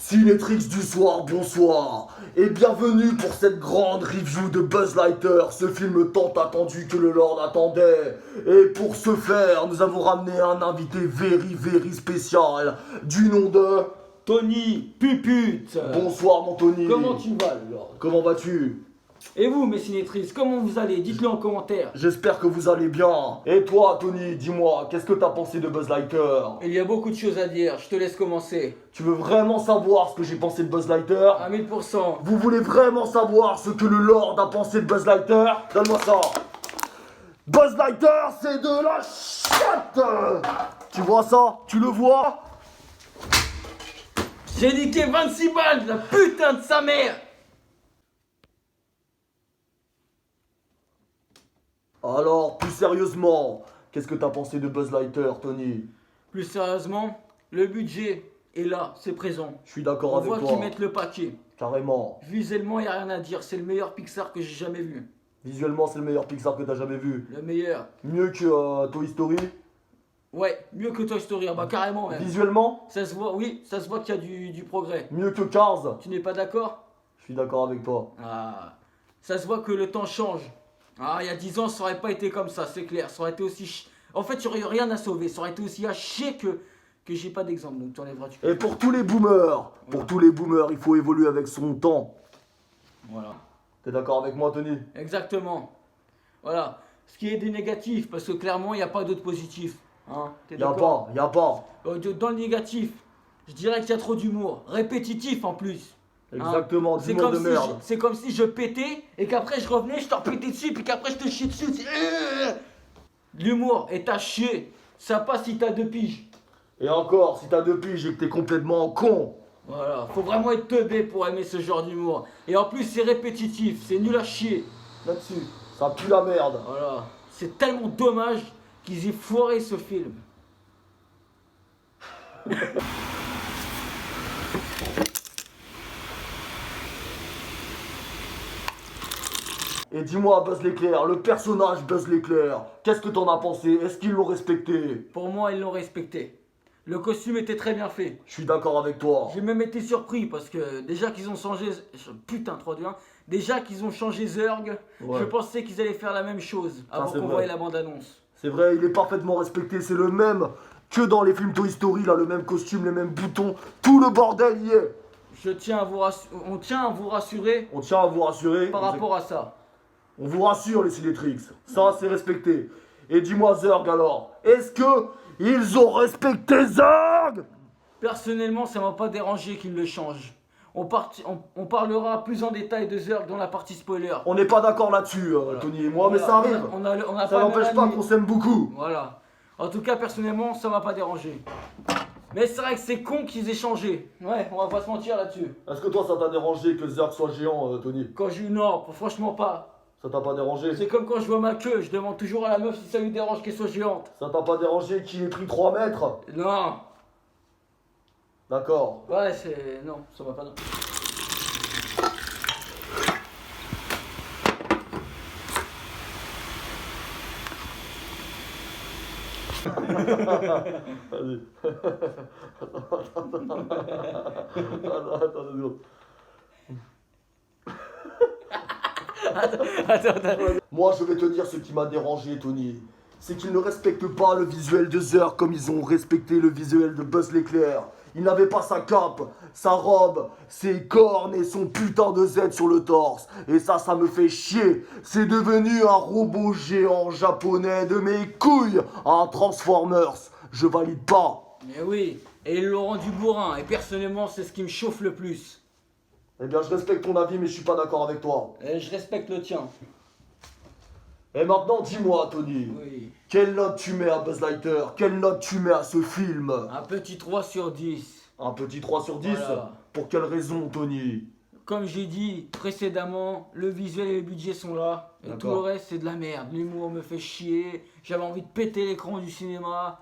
Cinétrix du soir, bonsoir, et bienvenue pour cette grande review de Buzz Lightyear, ce film tant attendu que le Lord attendait. Et pour ce faire, nous avons ramené un invité very spécial, du nom de... Tony Pupute. Bonsoir mon Tony. Comment tu vas, Lord? Comment vas-tu? Et vous, mes cinétrices, comment vous allez? Dites-le en commentaire. J'espère que vous allez bien. Et toi, Tony, dis-moi, qu'est-ce que t'as pensé de Buzz Lightyear? Il y a beaucoup de choses à dire, je te laisse commencer. Tu veux vraiment savoir ce que j'ai pensé de Buzz Lightyear? À 1000%. Vous voulez vraiment savoir ce que le Lord a pensé de Buzz Lightyear? Donne-moi ça. Buzz Lightyear, c'est de la chatte. Tu vois ça? Tu le vois? J'ai niqué 26 balles, la putain de sa mère. Alors, plus sérieusement, qu'est-ce que t'as pensé de Buzz Lightyear, Tony? Plus sérieusement, le budget est là, c'est présent. Je suis d'accord On avec voit toi. qu'ils mettent le paquet. Carrément. Visuellement, il n'y a rien à dire, c'est le meilleur Pixar que j'ai jamais vu. Visuellement, c'est le meilleur Pixar que t'as jamais vu. Le meilleur. Mieux que Toy Story. Ouais, mieux que Toy Story, ah bah carrément même. Visuellement, Ça se voit, oui, ça se voit qu'il y a du progrès. mieux que Cars. Tu n'es pas d'accord? Je suis d'accord avec toi. Ah, ça se voit que le temps change. Ah, il y a 10 ans, ça aurait pas été comme ça, c'est clair. Ça aurait été aussi... En fait, il n'y aurait rien à sauver. Ça aurait été aussi à chier que j'ai pas d'exemple. Donc, tu enlèveras du... Et pour tous les boomers, il faut évoluer avec son temps. Voilà. T'es d'accord avec moi, Tony? Exactement. Voilà. Ce qui est des négatifs, parce que clairement, il n'y a pas d'autres positifs. Hein, t'es Y a d'accord? pas. Dans le négatif, je dirais qu'il y a trop d'humour. Répétitif en plus. Exactement, C'est d'humour comme, de merde. c'est comme si je pétais et qu'après je revenais, je te repétais dessus, puis qu'après je te chiais dessus. L'humour est à chier. Ça passe si t'as 2 piges. Et encore, si t'as 2 piges et que t'es complètement con. Voilà, faut vraiment être teubé pour aimer ce genre d'humour. Et en plus, c'est répétitif, c'est nul à chier. Là-dessus, ça pue la merde. Voilà, c'est tellement dommage qu'ils aient foiré ce film. Et dis-moi, Buzz l'éclair, le personnage Buzz l'éclair, qu'est-ce que t'en as pensé? Est-ce qu'ils l'ont respecté? Pour moi, ils l'ont respecté. Le costume était très bien fait. Je suis d'accord avec toi. J'ai même été surpris parce que déjà qu'ils ont changé... Putain, 3, 2, 1. Déjà qu'ils ont changé Zurg, Ouais. je pensais qu'ils allaient faire la même chose avant c'est qu'on vrai. voie la bande-annonce. C'est vrai, il est parfaitement respecté, c'est le même que dans les films Toy Story, là, le même costume, les mêmes boutons, tout le bordel y est. On tient à vous rassurer On tient à vous rassurer. par rapport à ça. On vous rassure les Cinétrix, ça c'est respecté. Et dis-moi Zurg alors, est-ce que ils ont respecté Zurg? Personnellement, ça m'a pas dérangé qu'ils le changent. On parlera plus en détail de Zurg dans la partie spoiler. On n'est pas d'accord là-dessus, Tony et moi, mais ça arrive. On a Ça n'empêche pas qu'on s'aime beaucoup. Voilà. En tout cas, personnellement, ça m'a pas dérangé. Mais c'est vrai que c'est con qu'ils aient changé. Ouais, on va pas se mentir là-dessus. Est-ce que toi ça t'a dérangé que Zurg soit géant, Tony? Quand j'ai eu non, franchement pas. Ça t'a pas dérangé? C'est comme quand je vois ma queue, je demande toujours à la meuf si ça lui dérange qu'elle soit géante. Ça t'a pas dérangé qu'il ait pris 3 mètres? Non. D'accord. Ouais, c'est... Non, ça va pas. Non. Vas-y. Attends 2 secondes. Attends. Moi, je vais te dire ce qui m'a dérangé, Tony. C'est qu'ils ne respectent pas le visuel de Zurg comme ils ont respecté le visuel de Buzz l'éclair. Il n'avait pas sa cape, sa robe, ses cornes et son putain de Z sur le torse. Et ça me fait chier. C'est devenu un robot géant japonais de mes couilles, un Transformers. Je valide pas. Mais oui, et ils l'ont rendu bourrin, et personnellement, c'est ce qui me chauffe le plus. Eh bien, je respecte ton avis, mais je suis pas d'accord avec toi. Et je respecte le tien. Et maintenant, dis-moi, Tony. Oui. Quelle note tu mets à Buzz Lightyear? Quelle note tu mets à ce film? Un petit 3 sur 10. Un petit 3 sur 10? Voilà. Pour quelle raison, Tony? Comme j'ai dit précédemment, le visuel et le budget sont là. Et tout le D'accord. reste, c'est de la merde. L'humour me fait chier. J'avais envie de péter l'écran du cinéma.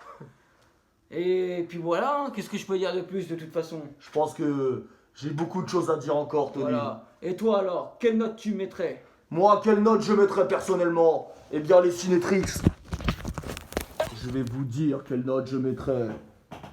Et puis voilà, hein, qu'est-ce que je peux dire de plus de toute façon? Je pense que j'ai beaucoup de choses à dire encore, Tony. Voilà. Et toi alors, quelle note tu mettrais? Moi, quelle note je mettrais personnellement? Eh bien, les Cinétrix. Je vais vous dire quelle note je mettrais.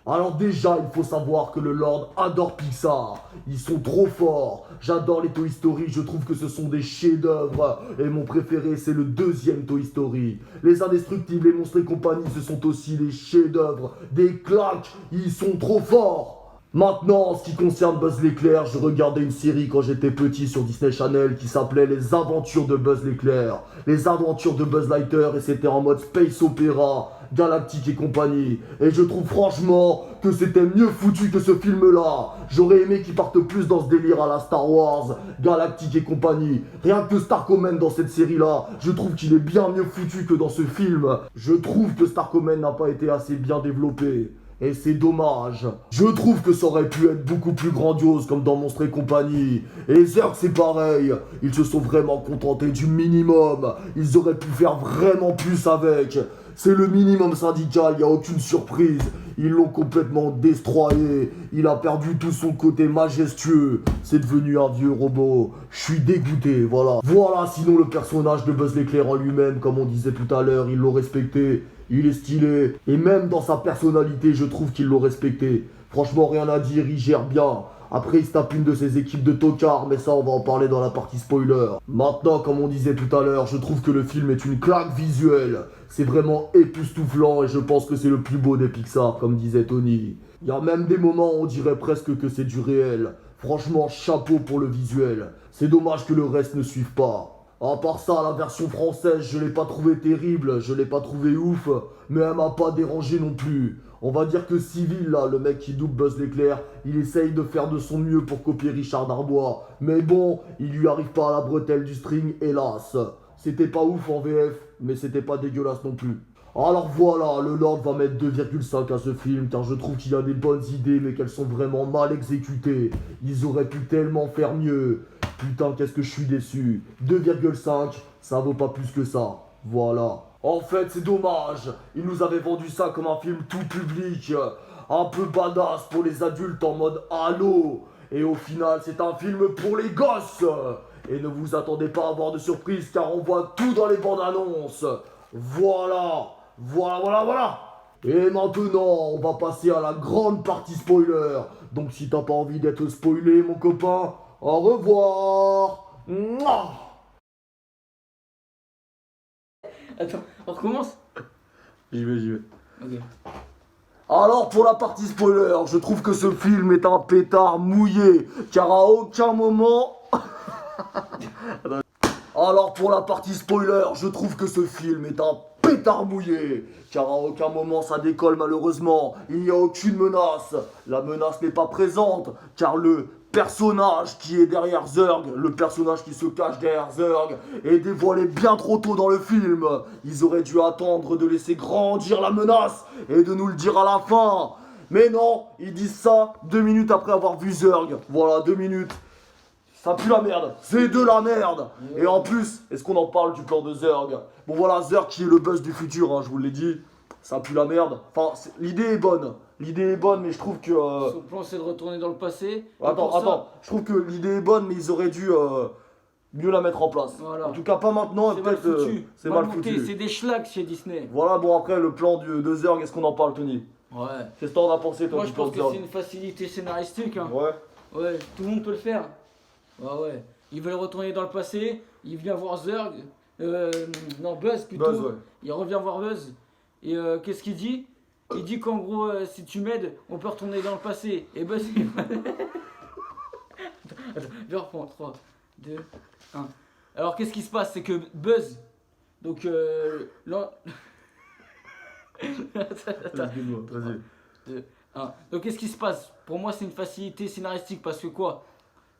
Alors déjà, il faut savoir que le Lord adore Pixar. Ils sont trop forts. J'adore les Toy Story, je trouve que ce sont des chefs-d'œuvre. Et mon préféré, c'est le deuxième Toy Story. Les Indestructibles, les Monstres et compagnie, ce sont aussi des chefs-d'œuvre. Des claques, ils sont trop forts. Maintenant, en ce qui concerne Buzz l'éclair, je regardais une série quand j'étais petit sur Disney Channel qui s'appelait Les Aventures de Buzz l'éclair. Les Aventures de Buzz Lightyear, et c'était en mode space opéra, galactique et compagnie. Et je trouve franchement que c'était mieux foutu que ce film-là. J'aurais aimé qu'il parte plus dans ce délire à la Star Wars, galactique et compagnie. Rien que Starcoman dans cette série-là, je trouve qu'il est bien mieux foutu que dans ce film. Je trouve que Starcoman n'a pas été assez bien développé. Et c'est dommage. Je trouve que ça aurait pu être beaucoup plus grandiose comme dans Monstres et compagnie. Et Zerg c'est pareil. Ils se sont vraiment contentés du minimum. Ils auraient pu faire vraiment plus avec. C'est le minimum syndical, y a aucune surprise. Ils l'ont complètement destroyé. Il a perdu tout son côté majestueux. C'est devenu un vieux robot. Je suis dégoûté, voilà. Voilà, sinon le personnage de Buzz l'éclair en lui-même, comme on disait tout à l'heure, ils l'ont respecté. Il est stylé. Et même dans sa personnalité, je trouve qu'ils l'ont respecté. Franchement, rien à dire, il gère bien. Après, il se tape une de ses équipes de tocards, mais ça, on va en parler dans la partie spoiler. Maintenant, comme on disait tout à l'heure, je trouve que le film est une claque visuelle. C'est vraiment époustouflant et je pense que c'est le plus beau des Pixar, comme disait Tony. Il y a même des moments où on dirait presque que c'est du réel. Franchement, chapeau pour le visuel. C'est dommage que le reste ne suive pas. À part ça, la version française, je l'ai pas trouvé terrible, je l'ai pas trouvé ouf, mais elle m'a pas dérangé non plus. On va dire que Civil, là, le mec qui double Buzz l'éclair, il essaye de faire de son mieux pour copier Richard Darbois. Mais bon, il lui arrive pas à la bretelle du string, hélas. C'était pas ouf en VF, mais c'était pas dégueulasse non plus. Alors voilà, le Lord va mettre 2,5 à ce film, car je trouve qu'il y a des bonnes idées, mais qu'elles sont vraiment mal exécutées. Ils auraient pu tellement faire mieux. Putain, qu'est-ce que je suis déçu. 2,5, ça vaut pas plus que ça. Voilà. En fait, c'est dommage. Ils nous avaient vendu ça comme un film tout public. Un peu badass pour les adultes en mode Halo. Et au final, c'est un film pour les gosses. Et ne vous attendez pas à avoir de surprise, car on voit tout dans les bandes annonces. Voilà. Voilà. Et maintenant, on va passer à la grande partie spoiler. Donc si t'as pas envie d'être spoilé, mon copain, au revoir. Mouah. Attends, on recommence? J'y vais. Ok. Alors pour la partie spoiler, je trouve que ce film est un pétard mouillé, car à aucun moment... Alors pour la partie spoiler, je trouve que ce film est un pétard mouillé, car à aucun moment ça décolle malheureusement, il n'y a aucune menace. La menace n'est pas présente, car le personnage qui est derrière Zurg, le personnage qui se cache derrière Zurg, est dévoilé bien trop tôt dans le film. Ils auraient dû attendre de laisser grandir la menace et de nous le dire à la fin. Mais non, ils disent ça 2 minutes après avoir vu Zurg. Voilà, 2 minutes. Ça pue la merde, c'est de la merde. Et en plus, est-ce qu'on en parle du plan de Zurg? Bon voilà, Zurg qui est le Buzz du futur, hein, je vous l'ai dit. Ça pue la merde. Enfin, l'idée est bonne. L'idée est bonne, mais je trouve que... Son plan c'est de retourner dans le passé. Attends. Je trouve que l'idée est bonne, mais ils auraient dû mieux la mettre en place. Voilà. En tout cas, pas maintenant. C'est mal foutu. C'est mal monté, foutu. c'est des schlags chez Disney. Voilà, bon après, le plan de Zurg, est-ce qu'on en parle, Tony? Ouais. Qu'est-ce que t'en as pensé, toi, Moi du je plan pense de que Zurg? c'est une facilité scénaristique. Hein. Ouais. Ouais, tout le monde peut le faire. Ouais. Ils veulent retourner dans le passé, il vient voir Zurg. Non, Buzz plutôt. Buzz, ouais. Il revient voir Buzz. Et qu'est-ce qu'il dit? Il dit qu'en gros, si tu m'aides, on peut retourner dans le passé. Et Buzz, il... Attends, je reprends. 3, 2, 1. Alors, qu'est-ce qui se passe? C'est que Buzz, donc, Vas-y. 2, 1. Donc, qu'est-ce qui se passe? Pour moi, c'est une facilité scénaristique parce que quoi?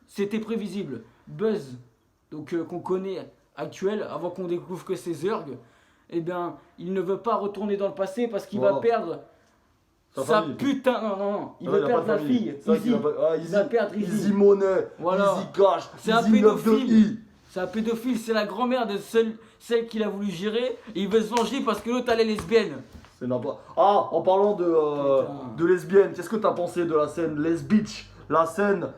C'était prévisible. Buzz, donc qu'on connaît actuel, avant qu'on découvre que c'est Zurg, eh bien, il ne veut pas retourner dans le passé parce qu'il va perdre sa putain. Non. Il veut perdre la fille. Izzy. Il va perdre Izzy. Izzy Money. Voilà. Izzy Cash. C'est un Izzy 9 de pédophile. I. C'est un pédophile, c'est la grand-mère de celle qu'il a voulu gérer. Et il veut se venger parce que l'autre elle est lesbienne. C'est n'importe. Ah, en parlant de lesbienne, qu'est-ce que t'as pensé de la scène Les Beach? La scène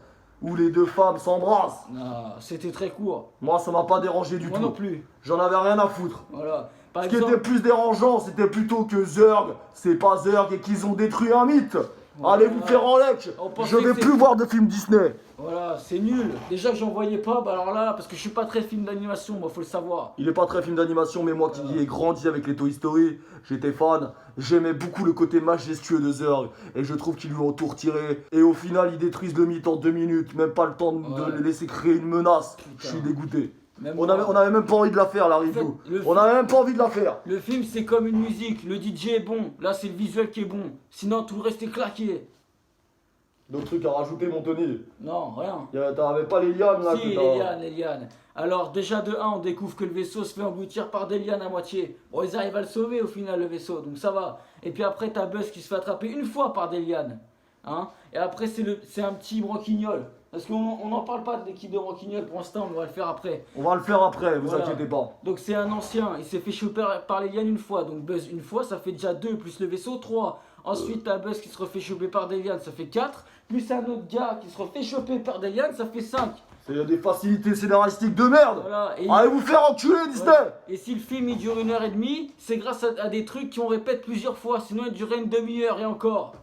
où les deux femmes s'embrassent? Non, c'était très court. Moi, ça m'a pas dérangé du Moi tout. non plus. J'en avais rien à foutre. Voilà. Par Ce qui exemple, était plus dérangeant, c'était plutôt que Zurg, c'est pas Zurg et qu'ils ont détruit un mythe. Allez vous faire en lec. On pensait Je vais que plus voir de films Disney. voilà, c'est nul. Déjà que j'en voyais pas, bah alors là, parce que je suis pas très film d'animation, moi, faut le savoir. Il est pas très film d'animation, mais moi qui ai grandi avec les Toy Story, j'étais fan. J'aimais beaucoup le côté majestueux de Zurg. Et je trouve qu'ils lui ont tout retiré. Et au final, ils détruisent le mythe en 2 minutes. Même pas le temps de Ouais. les laisser créer une menace. Putain. Je suis dégoûté. Même On moi. avait même pas envie de la faire, la review. le On avait même pas envie de la faire. Le film, c'est comme une musique. Le DJ est bon. Là, c'est le visuel qui est bon. Sinon, tout le reste est claqué. D'autres trucs à rajouter, mon Tony. Non, rien. T'avais pas les lianes là Si, que t'as- les lianes. Alors, déjà de 1, on découvre que le vaisseau se fait engloutir par des lianes à moitié. Bon, ils arrivent à le sauver au final, le vaisseau, donc ça va. Et puis après, t'as Buzz qui se fait attraper une fois par des lianes. Hein. Et après, c'est un petit branquignol. Parce qu'on n'en parle pas de l'équipe de branquignol pour l'instant, on va le faire après. On va le faire après, vous Voilà. inquiétez pas. Donc c'est un ancien, il s'est fait choper par les lianes une fois. Donc Buzz une fois, ça fait déjà 2, plus le vaisseau, 3. Ensuite, t'as Buzz qui se refait choper par des lianes, ça fait 4. Plus un autre gars qui se refait choper par des lianes, ça fait 5. C'est des facilités scénaristiques de merde. Voilà. Et, Allez vous faire enculer, Disney. et si le film il dure 1h30, c'est grâce à des trucs qu'on répète plusieurs fois. Sinon, il durerait une demi-heure et encore.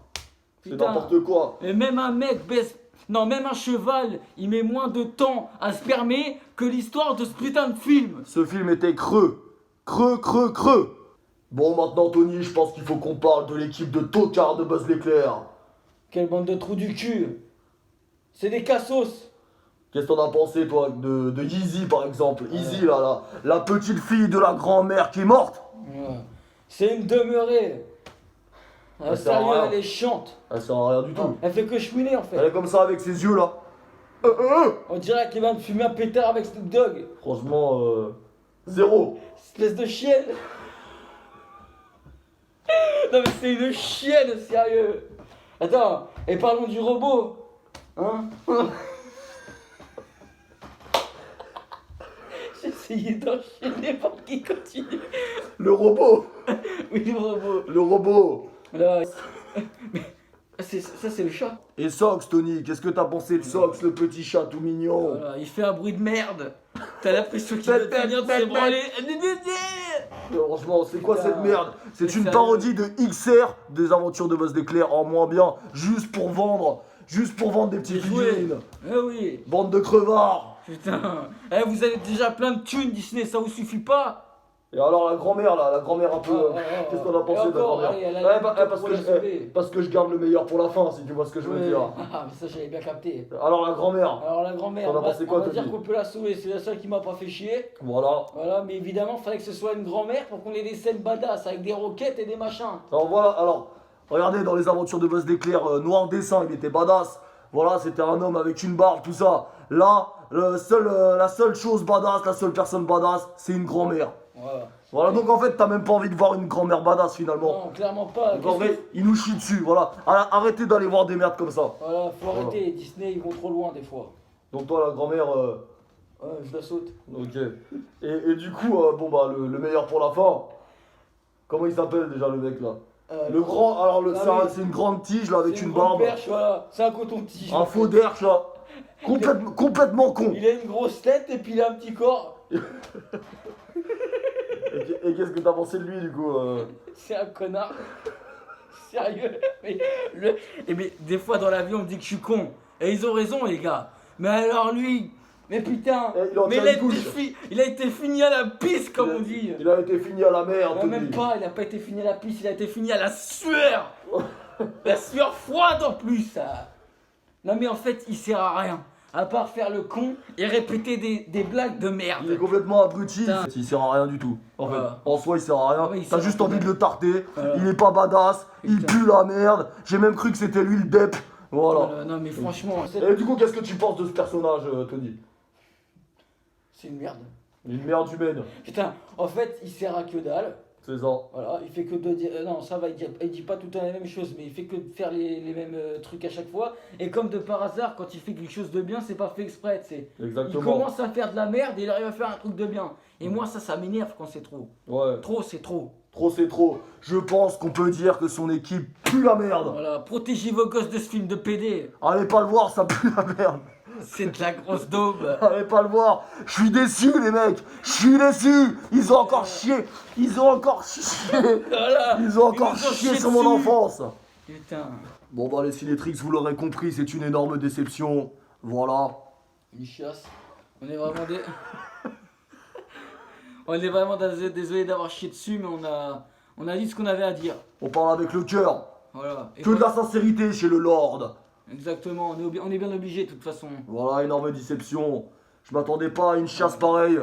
C'est Putain. n'importe quoi. Et même un mec baisse. Non, même un cheval, il met moins de temps à se permettre que l'histoire de ce putain de film. Ce film était creux. Creux. Bon, maintenant, Tony, je pense qu'il faut qu'on parle de l'équipe de tocards de Buzz l'éclair. Quelle bande de trous du cul. C'est des cassos. Qu'est-ce que t'en as pensé, toi, de Yeezy, par exemple? Yeezy, là, la petite fille de la grand-mère qui est morte. Ouais. C'est une demeurée. Ah, Elle sert à sérieux, rien. elle est chiante. Elle sert à rien du tout. Elle fait que chouiner en Elle fait. est comme ça avec ses yeux, là. On dirait qu'elle va me fumer un pétard avec Snoop Dogg. Franchement, zéro. Espèce de chienne. Non mais c'est une chienne, sérieux. Attends, et parlons du robot. Hein? J'ai essayé d'enchaîner pour qu'il continue. Le robot. Oui, le robot. Le robot. Là, mais ça c'est le chat. Et Sox, Tony, qu'est-ce que t'as pensé de Sox, le petit chat tout mignon? Voilà, il fait un bruit de merde. T'as l'impression qu'il veut tenir de se branler. Franchement, c'est quoi Putain. cette merde? C'est C'est une sérieux. parodie de XR des aventures de Buzz l'éclair en moins bien, juste pour vendre des petites Des jouets. figurines. Eh oui. Bande de crevards. Putain. Eh, vous avez déjà plein de thunes Disney, ça vous suffit pas? Et alors la grand-mère là, la grand-mère un peu. Qu'est-ce qu'on a pensé de la encore, grand-mère? allez, elle a Ouais, une bah, minute parce, pour que la je, sauver. parce que je garde le meilleur pour la fin, si tu vois ce que je veux Ouais. dire. Ah, mais ça j'avais bien capté. Alors la grand-mère, Alors la grand-mère, T'en as pensé quoi, on va Tony dire qu'on peut la sauver, c'est la seule qui m'a pas fait chier. voilà. Voilà, mais évidemment, fallait que ce soit une grand-mère pour qu'on ait des scènes badass avec des roquettes et des machins. Alors voilà, regardez dans les aventures de Buzz l'éclair, noir dessin, il était badass. Voilà, c'était un homme avec une barbe, tout ça. Là, la seule chose badass, la seule personne badass, c'est une grand-mère. Voilà. Voilà, donc en fait, t'as même pas envie de voir une grand-mère badass finalement. Non, clairement pas. Donc en Qu'est-ce vrai, il nous chie dessus, voilà. Arrêtez d'aller voir des merdes comme ça. Voilà, faut arrêter. Disney, ils vont trop loin des fois. Donc toi, la grand-mère, Ouais, je la saute. ok. Et du coup, bon bah, le meilleur pour la fin. Comment il s'appelle déjà le mec là? Le grand, alors Ah oui. c'est une grande tige là avec C'est une grande barbe. perche, voilà. C'est un coton-tige. Un faux derche là. Complètement con. Il a une grosse tête et puis il a un petit corps. Et qu'est-ce que t'as pensé de lui du coup C'est un connard. Sérieux. Mais, mais des fois dans la vie on me dit que je suis con. Et ils ont raison les gars. Mais alors lui. Mais putain. Eh, il en mais tient il a, une couche. il a été fini à la piste comme on dit. Il a été fini à la merde. Non, même pas, il a pas été fini à la piste, il a été fini à la sueur. La sueur froide en plus. Ça. Non mais en fait il sert à rien. À part faire le con et répéter des blagues de merde. Il est complètement abruti. Putain. Il sert à rien du tout. En fait, Voilà. en soi, il sert à rien. Ouais, il T'as sert juste à envie rien. de le tarter. Voilà. Il est pas badass. Il Putain. pue la merde. J'ai même cru que c'était lui le dep. Voilà. Non mais franchement, Et du coup, qu'est-ce que tu penses de ce personnage, Tony? c'est une merde. Une merde humaine. Putain, en fait, il sert à que dalle. C'est ça. Voilà, il fait que de dire. Non, ça va, il dit pas tout le temps la même chose, mais il fait que de faire les mêmes trucs à chaque fois. Et comme de par hasard, quand il fait quelque chose de bien, c'est pas fait exprès, tu sais. Il Exactement. commence à faire de la merde et il arrive à faire un truc de bien. Et moi, ça m'énerve quand c'est trop. Ouais. Trop, c'est trop. Trop, c'est trop. Je pense qu'on peut dire que son équipe pue la merde. Voilà, protégez vos gosses de ce film de PD. Allez pas le voir, ça pue la merde. C'est de la grosse daube. Allez pas le voir. Je suis déçu, les mecs. Je suis déçu. Ils ont encore chié. Ils ont encore chié. Voilà. Ils ont encore nous ont chié chié sur mon dessus. enfance. Putain. Bon bah les Cinétrix, vous l'aurez compris, c'est une énorme déception. Voilà. Une chasse. On est vraiment des. On est vraiment désolé d'avoir chié dessus, mais on a dit ce qu'on avait à dire. On parle avec le cœur. Voilà. Et Que de la sincérité chez le Lord. Exactement, on est bien obligé de toute façon. Voilà, énorme déception. Je m'attendais pas à une chasse pareille.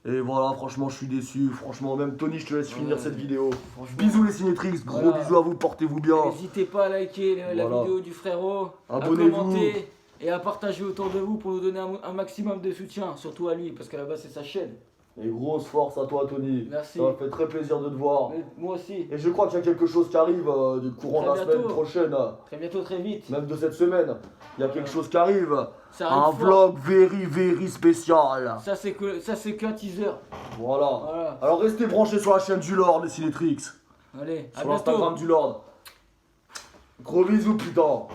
Et voilà, franchement, je suis déçu. Franchement, même Tony, je te laisse finir cette vidéo. Franchement. Bisous les Cinétrix, gros Voilà. bisous à vous, portez-vous bien. N'hésitez pas à liker la Voilà. vidéo du frérot, à Abonnez-vous. commenter et à partager autour de vous pour nous donner un maximum de soutien, surtout à lui, parce qu'à la base c'est sa chaîne. Et grosse force à toi, Tony. Merci. Ça m'a fait très plaisir de te voir. Mais moi aussi, Et je crois qu'il y a quelque chose qui arrive du courant de la Très semaine bientôt. prochaine, très bientôt, très vite. même de cette semaine. Il y a quelque chose qui arrive. Ça Un arrive fort. vlog very spécial. Ça c'est qu'un teaser. Voilà. Voilà. Alors restez branchés sur la chaîne du Lord, les Cinétrix. Allez, à Sur bientôt. l'Instagram du Lord. Gros bisous, putain.